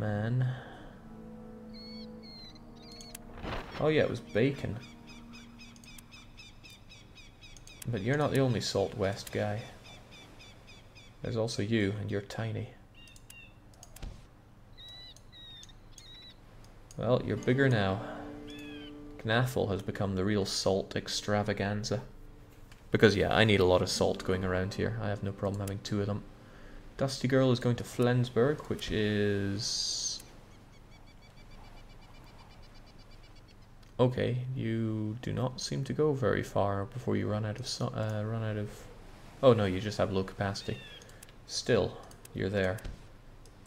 man. Oh yeah, it was bacon. But you're not the only Salt West guy. There's also you, and you're tiny. Well, you're bigger now. Knaffel has become the real salt extravaganza. Because yeah, I need a lot of salt going around here. I have no problem having 2 of them. Dusty Girl is going to Flensburg, which is... Okay, you do not seem to go very far before you run out of Oh no, you just have low capacity. Still, you're there.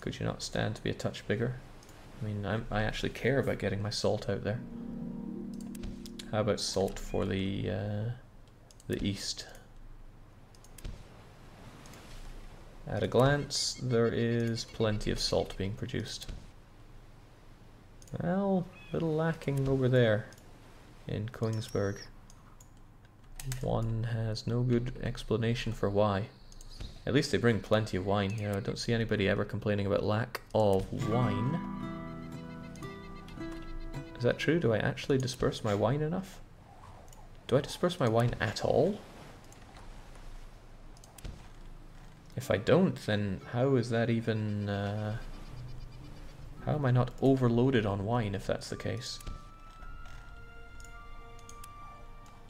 Could you not stand to be a touch bigger? I mean, I actually care about getting my salt out there. How about salt for the east? At a glance, there is plenty of salt being produced. Well, a little lacking over there in Kongsberg. One has no good explanation for why. At least they bring plenty of wine here. I don't see anybody ever complaining about lack of wine. Is that true? Do I actually disperse my wine enough? Do I disperse my wine at all? If I don't, then how is that even... how am I not overloaded on wine if that's the case?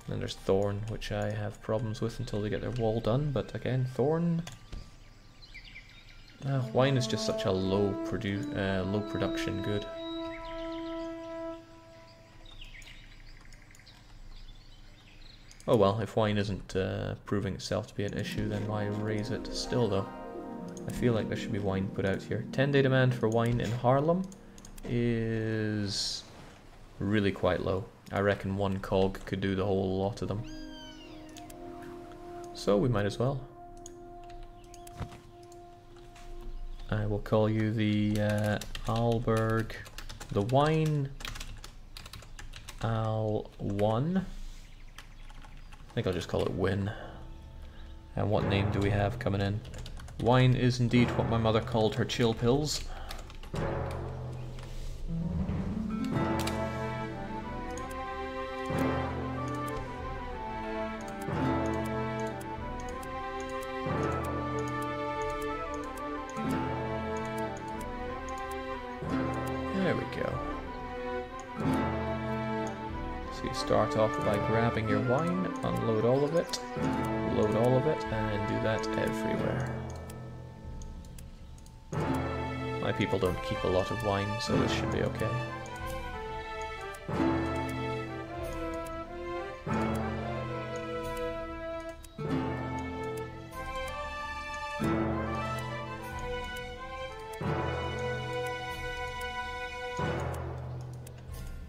Then there's Thorn, which I have problems with until they get their wall done, but again, Thorn... wine is just such a low production good. Oh well, if wine isn't proving itself to be an issue, then why raise it? Still though, I feel like there should be wine put out here. 10-day demand for wine in Haarlem is really quite low. I reckon 1 cog could do the whole lot of them. So we might as well. I will call you the Aalborg, the wine Al 1. I think I'll just call it Win. And what name do we have coming in? Wine is indeed what my mother called her chill pills. There we go. So you start off by grabbing your wine, unload all of it, load all of it, and do that everywhere. My people don't keep a lot of wine, so this should be okay.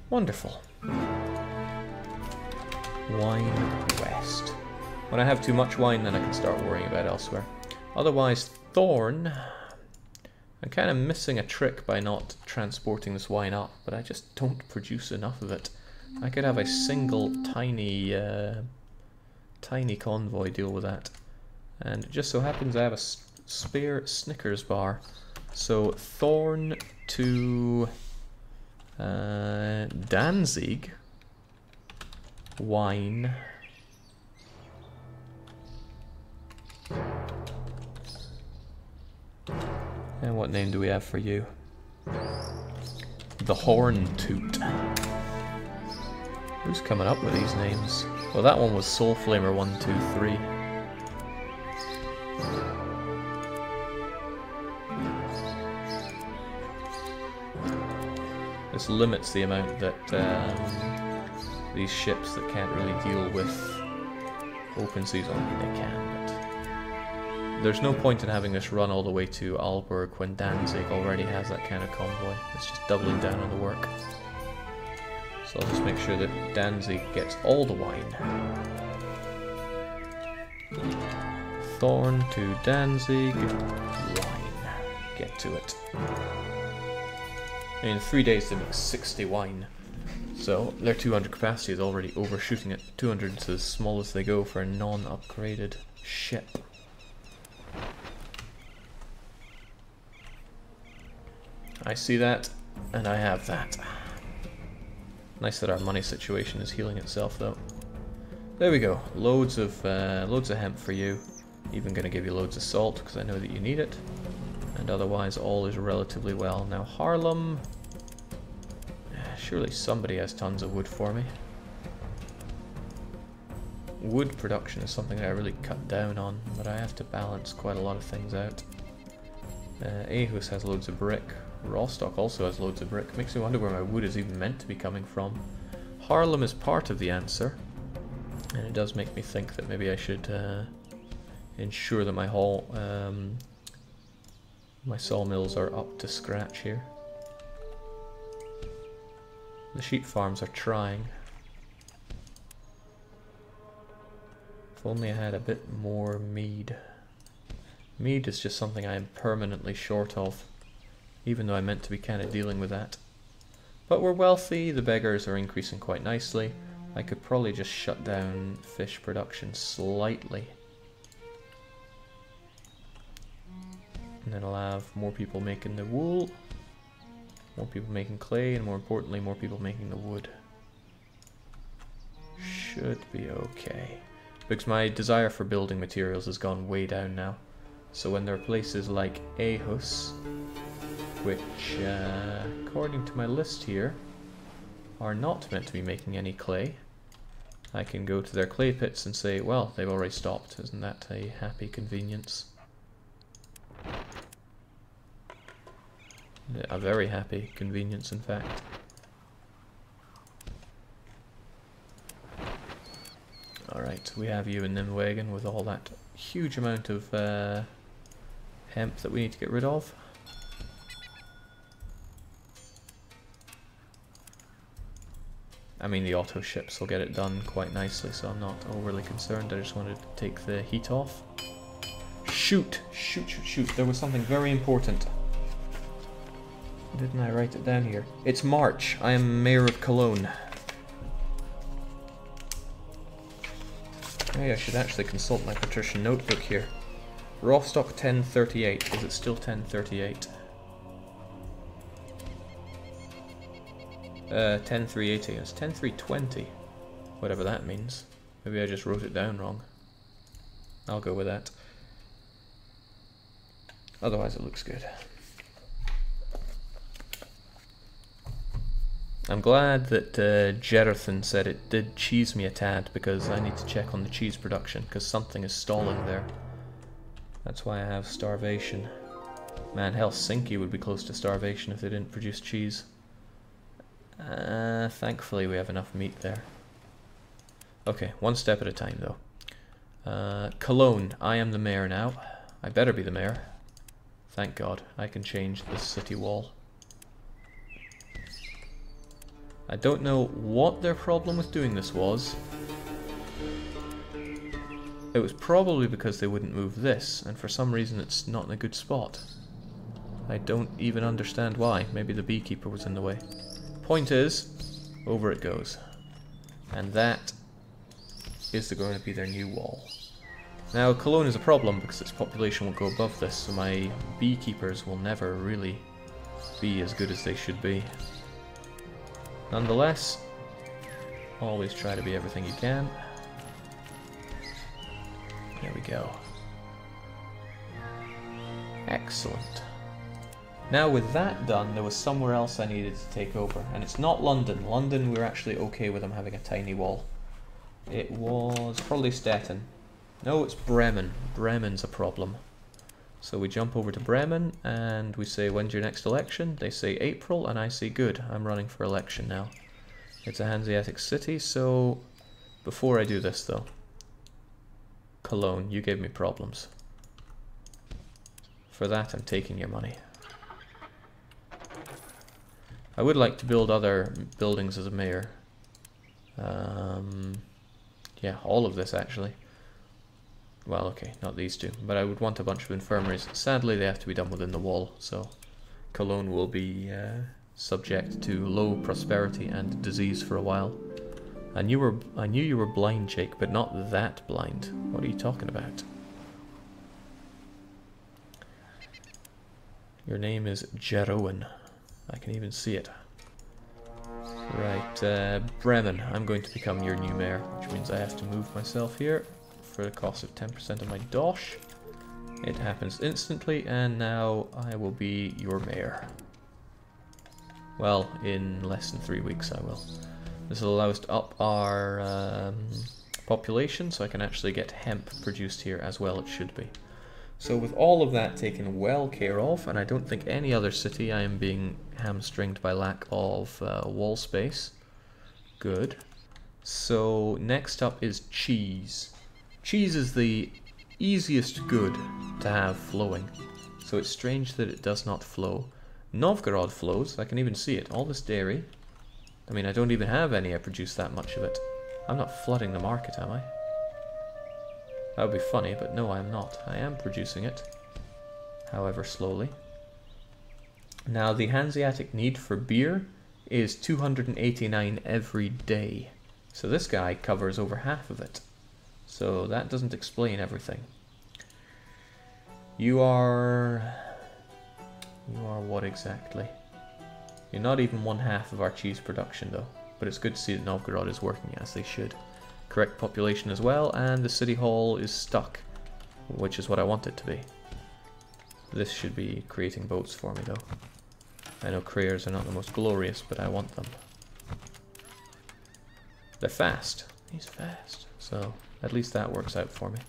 Wonderful. Wine west. When I have too much wine, then I can start worrying about elsewhere. Otherwise, Thorn... I'm kind of missing a trick by not transporting this wine up, but I just don't produce enough of it. I could have a single tiny convoy deal with that. And it just so happens I have a spare Snickers bar. So Thorn to Danzig. Wine. And what name do we have for you? The Horn Toot. Who's coming up with these names? Well, that one was Soul Flamer 123. This limits the amount that these ships that can't really deal with open seas, I mean they can, but there's no point in having this run all the way to Aalborg when Danzig already has that kind of convoy. It's just doubling down on the work. So I'll just make sure that Danzig gets all the wine. Thorn to Danzig. Wine. Get to it. In 3 days they make 60 wine. So their 200 capacity is already overshooting it. 200 is as small as they go for a non-upgraded ship. I see that, and I have that. Nice that our money situation is healing itself, though. There we go. Loads of hemp for you. Even going to give you loads of salt because I know that you need it. And otherwise, all is relatively well. Now, Harlem. Surely somebody has tons of wood for me. Wood production is something that I really cut down on, but I have to balance quite a lot of things out. Aarhus has loads of brick. Rostock also has loads of brick. Makes me wonder where my wood is even meant to be coming from. Haarlem is part of the answer, and it does make me think that maybe I should ensure that my sawmills are up to scratch here. The sheep farms are trying. If only I had a bit more mead. Mead is just something I am permanently short of, even though I meant to be kind of dealing with that. But we're wealthy, the beggars are increasing quite nicely. I could probably just shut down fish production slightly. And then I'll have more people making the wool, more people making clay, and more importantly, more people making the wood. Should be okay. Because my desire for building materials has gone way down now. So when there are places like Aarhus, which, according to my list here, are not meant to be making any clay, I can go to their clay pits and say, well, they've already stopped. Isn't that a happy convenience? A very happy convenience, in fact. Alright, we have you in Nimwagen with all that huge amount of hemp that we need to get rid of. I mean, the auto ships will get it done quite nicely, so I'm not overly concerned. I just wanted to take the heat off. Shoot! Shoot, shoot, shoot. There was something very important. Didn't I write it down here? It's March. I am Mayor of Cologne. Hey, I should actually consult my Patrician notebook here. Rostock 1038. Is it still 1038? 10380. It's 10320. Whatever that means. Maybe I just wrote it down wrong. I'll go with that. Otherwise it looks good. I'm glad that Jerathan said it did cheese me a tad, because I need to check on the cheese production, because something is stalling there. That's why I have starvation. Man, Helsinki would be close to starvation if they didn't produce cheese. Thankfully we have enough meat there. Okay, one step at a time though. Cologne, I am the mayor now. I better be the mayor. Thank God, I can change the city wall. I don't know what their problem with doing this was. It was probably because they wouldn't move this, and for some reason it's not in a good spot. I don't even understand why. Maybe the beekeeper was in the way. Point is, over it goes. And that is going to be their new wall. Now, Cologne is a problem because its population will go above this, so my beekeepers will never really be as good as they should be. Nonetheless, always try to be everything you can. There we go. Excellent. Now with that done, there was somewhere else I needed to take over, and it's not London. London, we're actually okay with them having a tiny wall. It was probably Stettin. No, it's Bremen. Bremen's a problem. So we jump over to Bremen and we say, when's your next election? They say April, and I say, good, I'm running for election now. It's a Hanseatic city, so before I do this though, Cologne, you gave me problems. For that, I'm taking your money. I would like to build other buildings as a mayor. Yeah, all of this actually. Well, okay, not these two, but I would want a bunch of infirmaries. Sadly, they have to be done within the wall, so Cologne will be subject to low prosperity and disease for a while. I knew you were blind, Jake, but not that blind. What are you talking about? Your name is Jeroen. I can even see it. Right, Bremen, I'm going to become your new mayor, which means I have to move myself here for the cost of 10% of my dosh. It happens instantly, and now I will be your mayor. Well, in less than 3 weeks I will. This will allow us to up our population, so I can actually get hemp produced here as well. It should be. So with all of that taken well care of, and I don't think any other city I am being hamstringed by lack of wall space. Good. So next up is cheese. Cheese is the easiest good to have flowing. So it's strange that it does not flow. Novgorod flows, I can even see it. All this dairy. I mean, I don't even have any, I produce that much of it. I'm not flooding the market, am I? That would be funny, but no, I am not. I am producing it, however slowly. Now, the Hanseatic need for beer is 289 every day. So this guy covers over half of it. So that doesn't explain everything. You are what exactly? You're not even 1/2 of our cheese production though. But it's good to see that Novgorod is working as they should. Correct population as well, and the city hall is stuck, which is what I want it to be. This should be creating boats for me though. I know crayers are not the most glorious, but I want them. They're fast. He's fast. So at least that works out for me.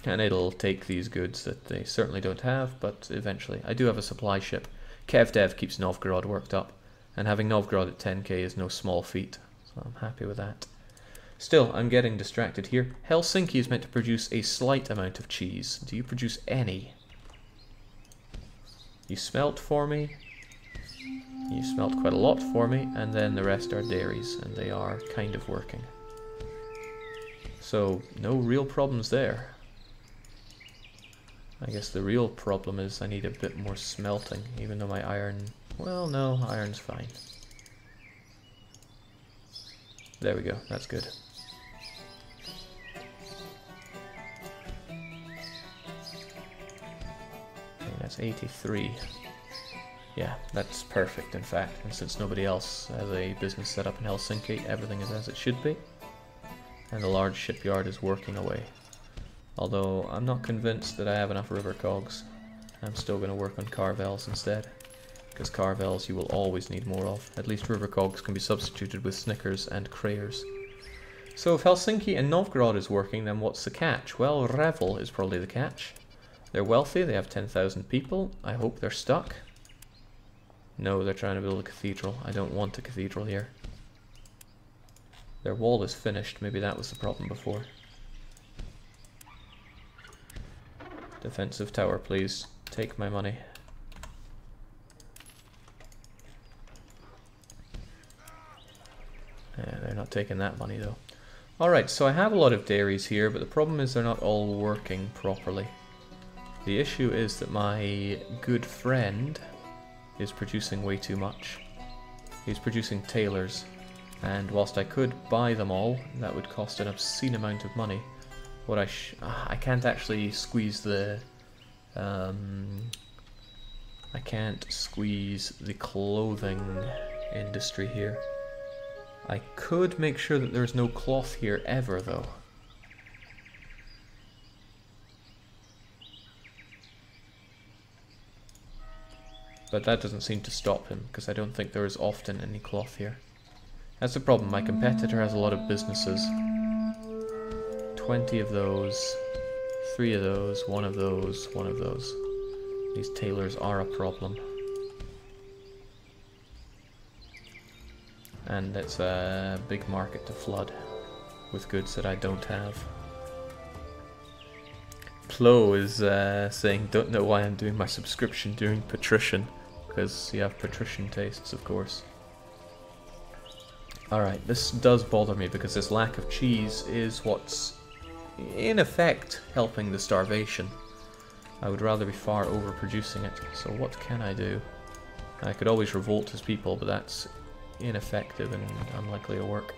And it'll take these goods that they certainly don't have, but eventually. I do have a supply ship. KevDev keeps Novgorod worked up, and having Novgorod at 10k is no small feat, so I'm happy with that. Still, I'm getting distracted here. Helsinki is meant to produce a slight amount of cheese. Do you produce any? You smelt for me. You smelt quite a lot for me, and then the rest are dairies, and they are kind of working. So, no real problems there. I guess the real problem is I need a bit more smelting, even though my iron... Well, no, iron's fine. There we go, that's good. Okay, that's 83. Yeah, that's perfect in fact, and since nobody else has a business set up in Helsinki, everything is as it should be. And the large shipyard is working away. Although I'm not convinced that I have enough river cogs. I'm still going to work on carvels instead. Because carvels you will always need more of. At least river cogs can be substituted with snickers and crayers. So if Helsinki and Novgorod is working, then what's the catch? Well, Revel is probably the catch. They're wealthy, they have 10,000 people. I hope they're stuck. No, they're trying to build a cathedral. I don't want a cathedral here. Their wall is finished, maybe that was the problem before. Defensive tower, please. Take my money. Yeah, they're not taking that money though. Alright, so I have a lot of dairies here, but the problem is they're not all working properly. The issue is that my good friend is producing way too much. He's producing tailors, and whilst I could buy them all, that would cost an obscene amount of money. What I can't actually squeeze the I can't squeeze the clothing industry here. I could make sure that there's no cloth here ever though. But that doesn't seem to stop him because I don't think there is often any cloth here. That's the problem, my competitor has a lot of businesses. 20 of those, 3 of those, 1 of those, 1 of those. These tailors are a problem. And it's a big market to flood with goods that I don't have. Plo is saying, don't know why I'm doing my subscription during Patrician, because you have Patrician tastes, of course. Alright, this does bother me because this lack of cheese is what's in effect helping the starvation. I would rather be far overproducing it, so what can I do? I could always revolt his people, but that's ineffective and unlikely to work.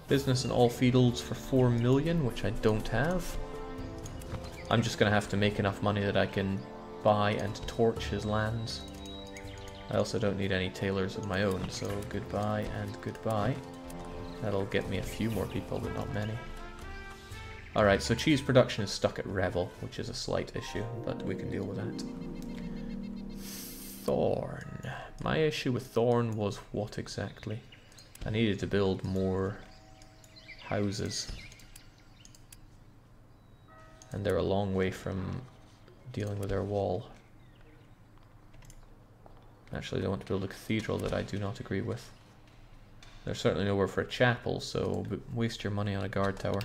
Business in all fields for 4 million, which I don't have. I'm just going to have to make enough money that I can buy and torch his lands. I also don't need any tailors of my own, so goodbye and goodbye. That'll get me a few more people, but not many. Alright, so cheese production is stuck at Revel, which is a slight issue, but we can deal with that. Thorn. My issue with Thorn was what exactly? I needed to build more houses. And they're a long way from dealing with their wall. Actually, they want to build a cathedral that I do not agree with. There's certainly nowhere for a chapel, so waste your money on a guard tower.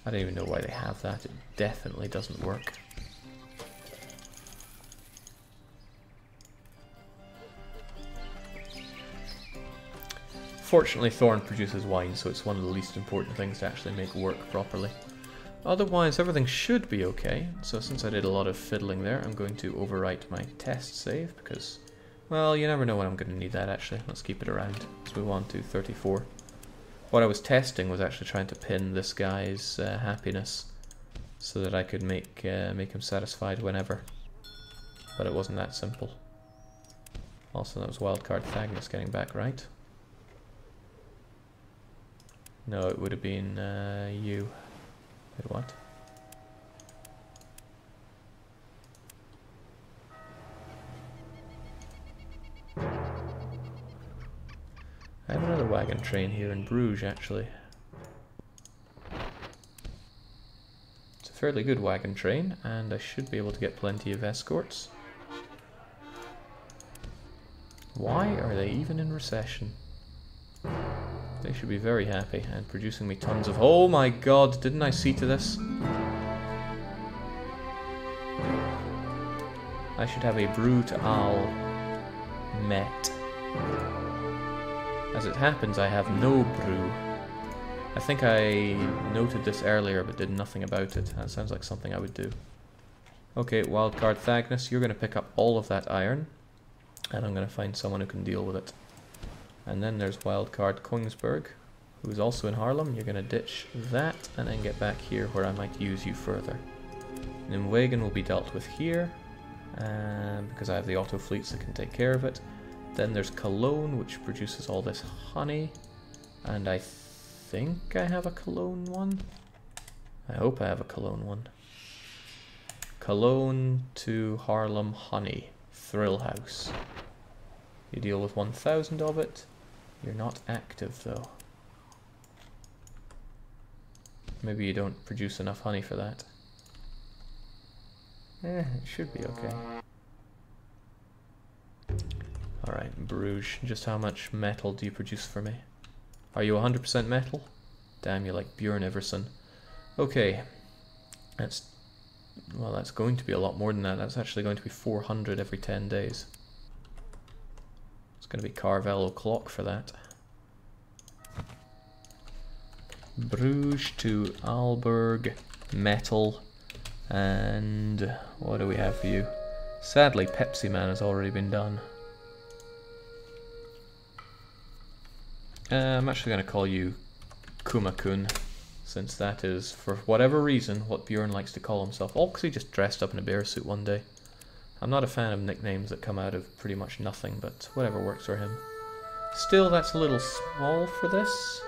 I don't even know why they have that. It definitely doesn't work. Fortunately, Thorn produces wine, so it's one of the least important things to actually make work properly. Otherwise, everything should be okay. So since I did a lot of fiddling there, I'm going to overwrite my test save because, well, you never know when I'm going to need that actually. Let's keep it around. Let's move on to 34. What I was testing was actually trying to pin this guy's happiness so that I could make him satisfied whenever. But it wasn't that simple. Also, that was wildcard Thagnus getting back right. No, it would have been you. Wait, what? I have another wagon train here in Bruges, actually. It's a fairly good wagon train, and I should be able to get plenty of escorts. Why are they even in recession? They should be very happy and producing me tons of... Oh my god, didn't I see to this? I should have a Brutal Met. As it happens, I have no brew. I think I noted this earlier but did nothing about it. That sounds like something I would do. Okay, wildcard Thagnus, you're going to pick up all of that iron. And I'm going to find someone who can deal with it. And then there's wildcard Kongsberg, who is also in Haarlem. You're going to ditch that and then get back here where I might use you further. Nimwegen will be dealt with here, because I have the auto fleets that can take care of it. Then there's Cologne, which produces all this honey. And I think I have a Cologne one. I hope I have a Cologne one. Cologne to Haarlem honey. Thrill House. You deal with 1,000 of it. You're not active though. Maybe you don't produce enough honey for that. It should be okay. Alright, Bruges. Just how much metal do you produce for me? Are you 100% metal? Damn, you like Bjorn Iverson. Okay. That's going to be a lot more than that. That's actually going to be 400 every 10 days. It's going to be Carvel O'Clock for that. Bruges to Aalborg, metal, and what do we have for you? Sadly, Pepsi Man has already been done. I'm actually going to call you Kumakun, since that is, for whatever reason, what Bjorn likes to call himself. All because he just dressed up in a bear suit one day. I'm not a fan of nicknames that come out of pretty much nothing, but whatever works for him. Still, that's a little small for this.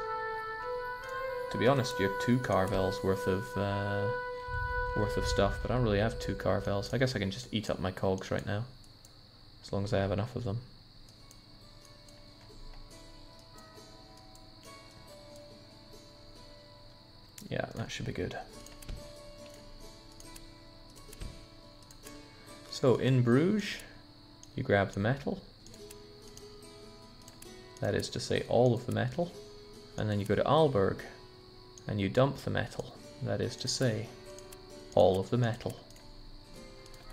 To be honest, you have 2 Carvels worth of stuff, but I don't really have 2 Carvels. I guess I can just eat up my cogs right now, as long as I have enough of them. Yeah, that should be good. So in Bruges, you grab the metal. That is to say all of the metal. And then you go to Aalborg and you dump the metal. That is to say all of the metal.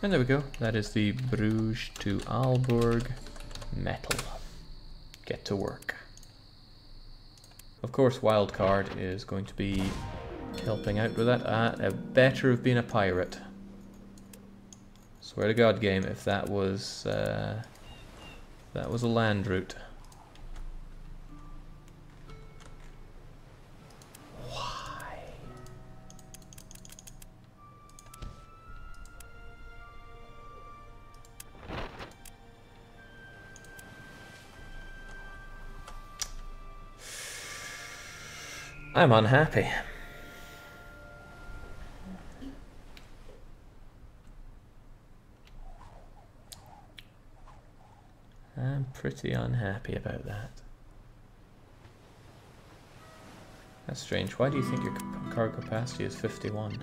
And there we go. That is the Bruges to Aalborg metal. Get to work. Of course, wildcard is going to be helping out with that. I better have been a pirate. Swear to God, game, if that was a land route. Why? I'm unhappy. I'm pretty unhappy about that. That's strange. Why do you think your cargo capacity is 51?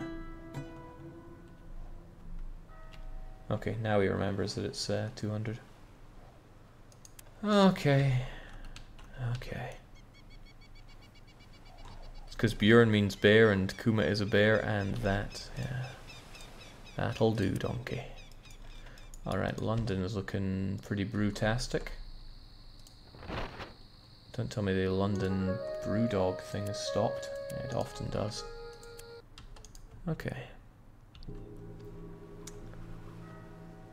Okay, now he remembers that it's 200. Okay. Okay. It's because Bjorn means bear and Kuma is a bear and that, yeah. That'll do, donkey. Alright, London is looking pretty brutastic. Don't tell me the London Brewdog thing has stopped. Yeah, it often does. Okay.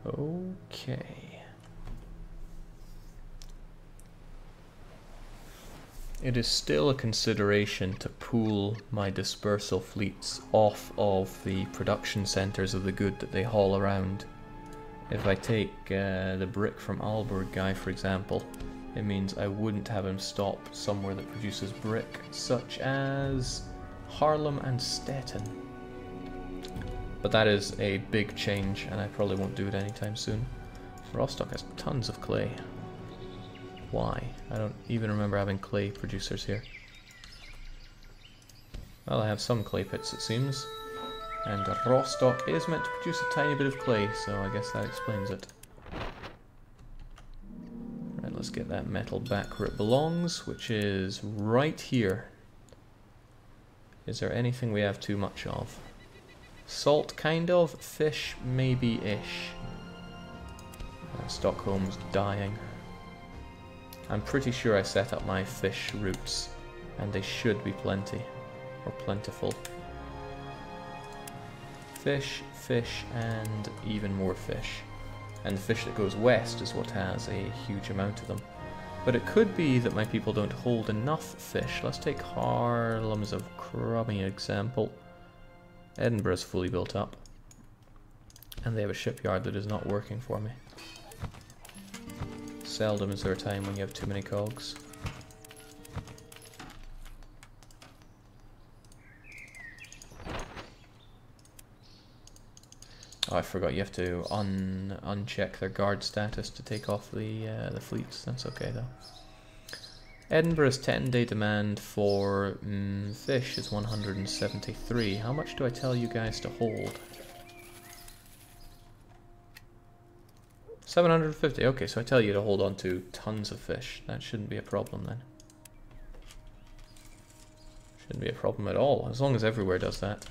Okay. It is still a consideration to pool my dispersal fleets off of the production centres of the good that they haul around. If I take the brick from Aalborg guy, for example, it means I wouldn't have him stop somewhere that produces brick, such as Haarlem and Stettin. But that is a big change, and I probably won't do it anytime soon. Rostock has tons of clay. Why? I don't even remember having clay producers here. Well, I have some clay pits, it seems. And Rostock is meant to produce a tiny bit of clay, so I guess that explains it. Right, let's get that metal back where it belongs, which is right here. Is there anything we have too much of? Salt, kind of. Fish, maybe-ish. Stockholm's dying. I'm pretty sure I set up my fish routes, and they should be plenty, or plentiful. Fish, fish, and even more fish. And the fish that goes west is what has a huge amount of them. But it could be that my people don't hold enough fish. Let's take Haarlem as a crummy example. Edinburgh's fully built up. And they have a shipyard that is not working for me. Seldom is there a time when you have too many cogs. Oh, I forgot you have to uncheck their guard status to take off the fleets. That's okay though. Edinburgh's 10-day demand for fish is 173. How much do I tell you guys to hold? 750. Okay, so I tell you to hold on to tons of fish. That shouldn't be a problem then. Shouldn't be a problem at all, as long as everywhere does that.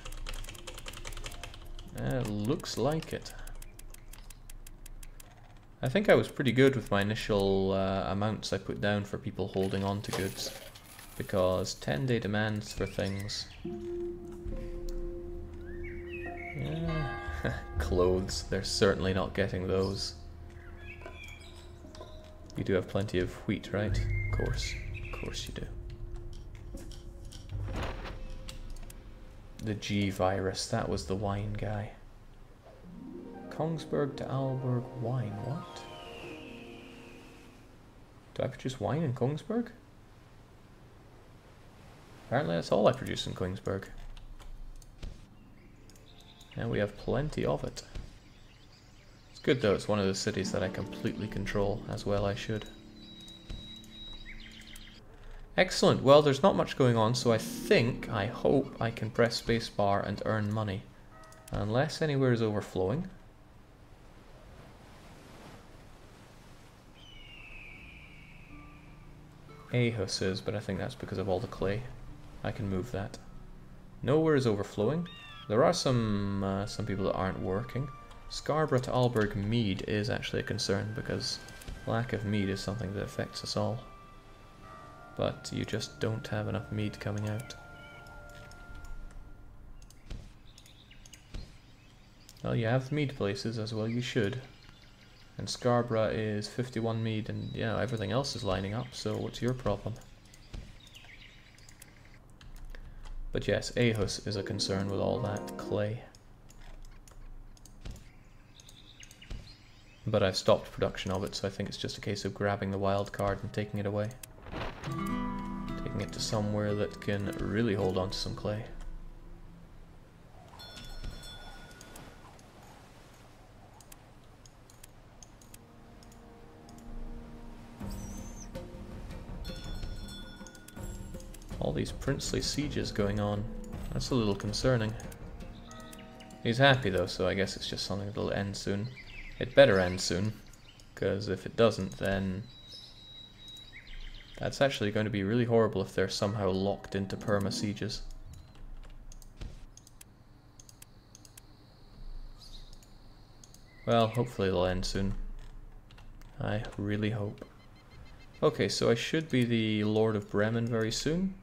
Looks like it. I think I was pretty good with my initial amounts I put down for people holding on to goods, because 10-day demands for things. Yeah. Clothes, they're certainly not getting those. You do have plenty of wheat, right? Of course you do. The G virus, that was the wine guy. Kongsberg to Aalborg wine, what? Do I produce wine in Kongsberg? Apparently that's all I produce in Kongsberg. And we have plenty of it. It's good though, it's one of the cities that I completely control, as well I should. Excellent, well there's not much going on, so I hope I can press spacebar and earn money. Unless anywhere is overflowing. Aarhus is, but I think that's because of all the clay. I can move that. Nowhere is overflowing. There are some people that aren't working. Scarborough to Aalborg mead is actually a concern, because lack of mead is something that affects us all. But you just don't have enough mead coming out. Well, you have mead places as well, you should. And Scarborough is 51 mead, and yeah, everything else is lining up, so what's your problem? But yes, Aarhus is a concern with all that clay. But I've stopped production of it, so I think it's just a case of grabbing the wild card and taking it away. Taking out to somewhere that can really hold on to some clay. All these princely sieges going on. That's a little concerning. He's happy though, so I guess it's just something that'll end soon. It better end soon, because if it doesn't, then that's actually going to be really horrible if they're somehow locked into perma-sieges. Well, hopefully it'll end soon. I really hope. Okay, so I should be the Lord of Bremen very soon.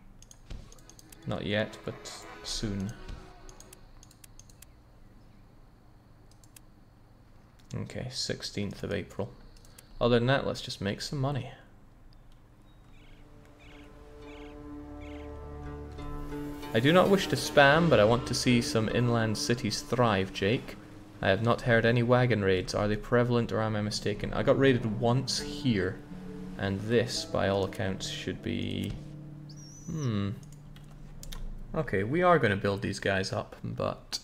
Not yet, but soon. Okay, 16th of April. Other than that, let's just make some money. I do not wish to spam, but I want to see some inland cities thrive, Jake. I have not heard any wagon raids. Are they prevalent or am I mistaken? I got raided once here, and this, by all accounts, should be... Okay, we are going to build these guys up, but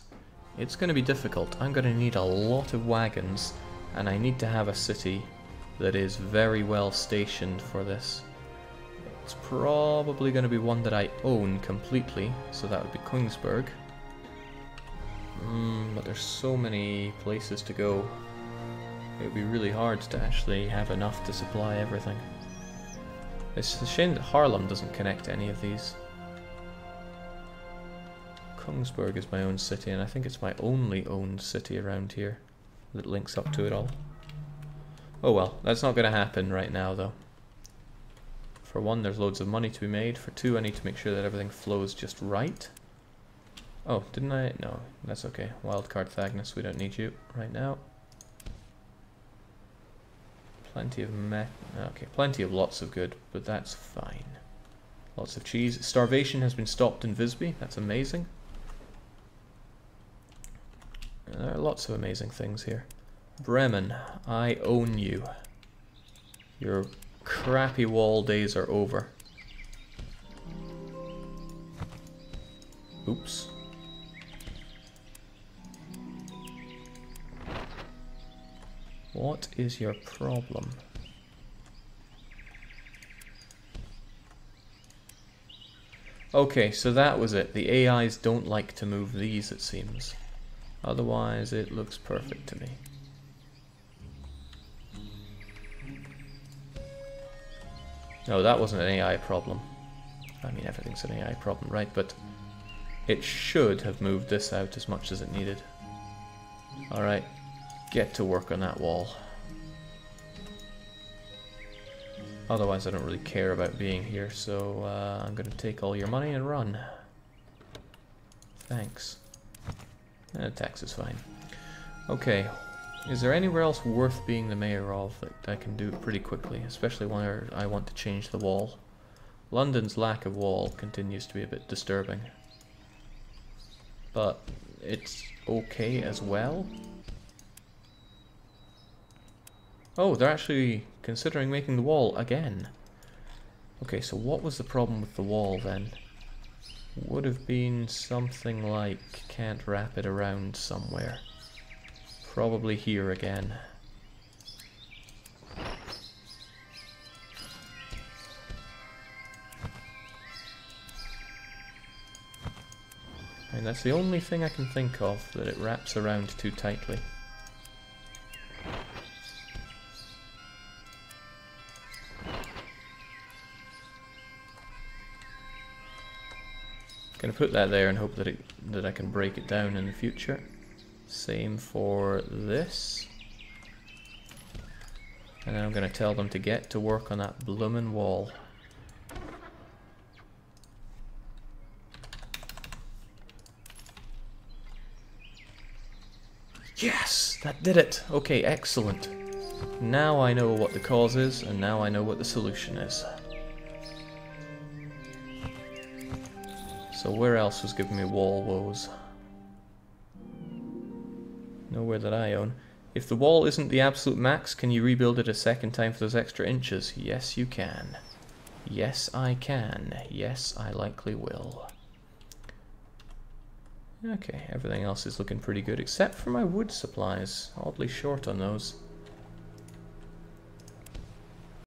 it's going to be difficult. I'm going to need a lot of wagons, and I need to have a city that is very well stationed for this. It's probably going to be one that I own completely, so that would be Kongsberg. But there's so many places to go. It would be really hard to actually have enough to supply everything. It's a shame that Haarlem doesn't connect to any of these. Kongsberg is my own city, and I think it's my only owned city around here that links up to it all. Oh well, that's not going to happen right now though. For one, there's loads of money to be made. For two, I need to make sure that everything flows just right. Oh, didn't I? No, that's okay. Wildcard Thagnus, we don't need you right now. Plenty of okay, plenty of lots of good, but that's fine. Lots of cheese. Starvation has been stopped in Visby. That's amazing. There are lots of amazing things here. Bremen, I own you. Your crappy wall days are over. Oops. What is your problem? Okay, so that was it. The AIs don't like to move these, it seems. Otherwise, it looks perfect to me. No, that wasn't an AI problem. I mean, everything's an AI problem, right? But it should have moved this out as much as it needed. Alright, get to work on that wall. Otherwise, I don't really care about being here, so I'm going to take all your money and run. Thanks. Tax is fine. Okay, is there anywhere else worth being the mayor of that I can do pretty quickly, especially when I want to change the wall? London's lack of wall continues to be a bit disturbing. But it's okay as well. Oh, they're actually considering making the wall again. Okay, so what was the problem with the wall then? Would have been something like can't wrap it around somewhere. Probably here again. And that's the only thing I can think of that it wraps around too tightly. Gonna put that there and hope that I can break it down in the future. Same for this. And then I'm gonna tell them to get to work on that bloomin' wall. Yes! That did it! Okay, excellent. Now I know what the cause is, and now I know what the solution is. So where else was giving me wall woes? Nowhere that I own. If the wall isn't the absolute max, can you rebuild it a second time for those extra inches? Yes, you can. Yes, I can. Yes, I likely will. Okay, everything else is looking pretty good, except for my wood supplies. Oddly short on those.